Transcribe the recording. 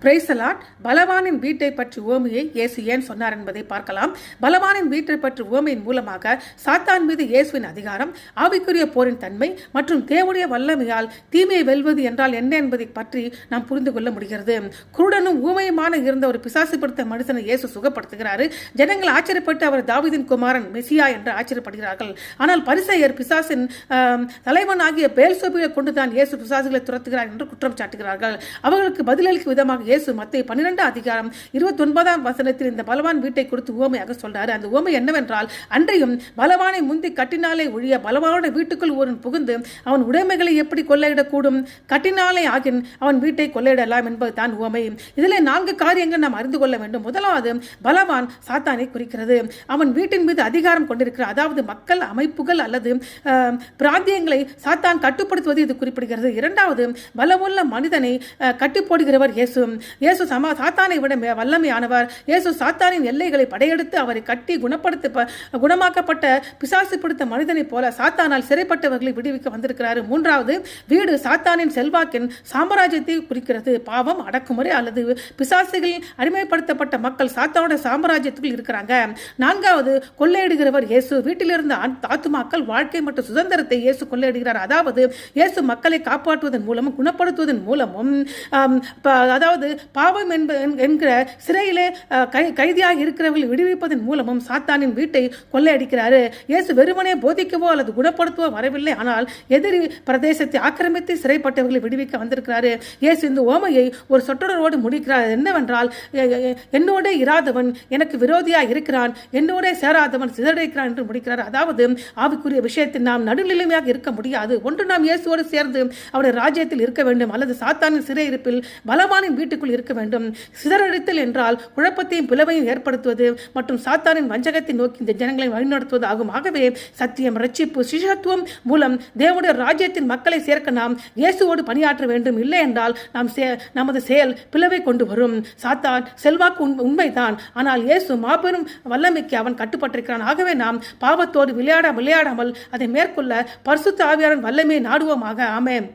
Praise the Lord. பலவானின் வீட்டை பற்றி உவமையை இயேசு ஏன் சொன்னார் என்பதை பார்க்கலாம். பலவானின் வீட்டை பற்றி உவமையின் மூலமாக சாத்தான் மீது இயேசுவின் அதிகாரம், ஆவிக்குரிய போரின் தன்மை மற்றும் தேவனுடைய வல்லமையால் தீமையை வெல்வது என்றால் என்ன என்பதை பற்றி நாம் புரிந்து கொள்ள முடிகிறது. குருடனும் ஊமையுமான இருந்த ஒரு பிசாசு பிடித்த மனுஷனை இயேசு சுகப்படுத்துகிறார். ஜனங்கள் ஆச்சரியப்பட்டு அவர் தாவீதின் குமாரன் மெசியா என்று ஆச்சரியப்படுகிறார்கள். ஆனால் பரிசேயர் பிசாசின் தலைவனாகிய பெயல்செபூலை கொண்டுதான் இயேசு பிசாசுகளை துரத்துகிறார் என்று குற்றம் சாட்டுகிறார்கள். அவர்களுக்கு பதிலளிக்கும் விதமாக இயேசு மத்தேயு 12 அதிகாரம் 29 வசனத்தில் இந்த பலவான் வீட்டை கொடுத்து உவமையாக சொல்றாரு. அந்த உவமை என்னவென்றால், அன்றையும் பலவானை முந்தி கட்டினாலே ஒழிய பலவான வீட்டுக்குள் ஒருவன் புகுந்து அவன் உடைமைகளை எப்படி கொள்ளையிடக்கூடும்? கட்டினாலே ஆகின் அவன் வீட்டை கொள்ளையிடலாம் என்பது தான் உவமை. இதிலே 4 காரியங்கள் நாம் அறிந்து கொள்ள வேண்டும். முதலாவது, பலவான் சாத்தானை குறிக்கிறது. அவன் வீட்டின் மீது அதிகாரம் கொண்டிருக்கிறார். அதாவது மக்கள், அமைப்புகள் அல்லது பிராந்தியங்களை சாத்தான் கட்டுப்படுத்துவது இது குறிப்பிடுகிறது. இரண்டாவது, பலமுள்ள மனிதனை கட்டி போடுகிறவர் இயேசு. இயேசு சாத்தானை விட வல்லமையானவர். இயேசு சாத்தானின் எல்லைகளை படையெடுத்து அவரை கட்டி குணமாக்கப்பட்ட பிசாசு பிடித்த மனிதனை போல சாத்தானால் சிறைப்பட்டவர்களை விடுவிக்க வந்திருக்கிறார். மூன்றாவது, வீடு சாத்தானின் செல்வாக்கின் சாம்ராஜ்யத்தை குறிக்கிறது. பாவம், அடக்குமுறை அல்லது பிசாசுகள் அடிமைப்படுத்தப்பட்ட மக்கள் சாத்தானுடைய சாம்ராஜ்யத்தில் இருக்கிறாங்க. நான்காவது, கொள்ளையிடுகிறவர் இயேசு. வீட்டிலிருந்த ஆத்துமாக்கள் வாழ்க்கை மற்றும் சுதந்திரத்தை இயேசு கொள்ளையிடுகிறார். அதாவது இயேசு மக்களை காப்பாற்றுவதன் மூலமும் குணப்படுத்துவதன் மூலமும், அதாவது பாவம் என்கிற சிறையிலே கைதியாக இருக்கிறவர்கள் விடுவிப்பதன் மூலமும் சாத்தானின் வீட்டை கொள்ளையடிக்கிறாரு. இயேசு வெறுமனே போதிக்கவோ அல்லது குணப்படுத்தவோ வரவில்லை. ஆனால் எதிரி பிரதேசத்தை ஆக்கிரமித்து சிறைப்பட்டவர்களை விடுவிக்க வந்திருக்கிறாரு. இயேசு இந்த ஓமையை ஒரு சொற்றொடரோடு முடிக்கிறார். என்னவென்றால், என்னோட இராதவன் எனக்கு விரோதியாக இருக்கிறான், என்னோட சேராதவன் சிதறடிக்கிறான் என்று முடிக்கிறார். அதாவது ஆவிக்குரிய விஷயத்தில் நாம் நடுநிலைமையாக இருக்க முடியாது. ஒன்று நாம் இயேசுவோடு சேர்ந்து அவருடைய ராஜ்யத்தில் இருக்க வேண்டும், அல்லது சாத்தானின் சிறையிருப்பில் பலவானின் வீட்டுக்குள் இருக்க வேண்டும். சிதறடித்தல் என்றால் குழப்பத்தையும் பிளவையும் ஏற்படுத்துவது மற்றும் சாத்தானின் வஞ்சகத்தை நோக்கி இந்த ஜனங்களை வழிநடத்துவது ஆகும். ஆகவே சத்தியம், ரட்சிப்பு, சிஷ்யத்துவம் மூலம் தேவனுடைய ராஜ்யத்தின் மக்களை சேர்க்க நாம் இயேசுவோடு பணியாற்ற வேண்டும். இல்லை என்றால் நமது செயல் பிளவை கொண்டு வரும். சாத்தான் செல்வாக்கு உண்மைதான், ஆனால் இயேசு மாபெரும் வல்லமைக்கு அவன் கட்டுப்பட்டிருக்கிறான். ஆகவே நாம் பாவத்தோடு விளையாடாமல் அதை மேற்கொள்ள பரிசுத்த ஆவியாரின் வல்லமையை நாடுவோமாக. ஆமென்.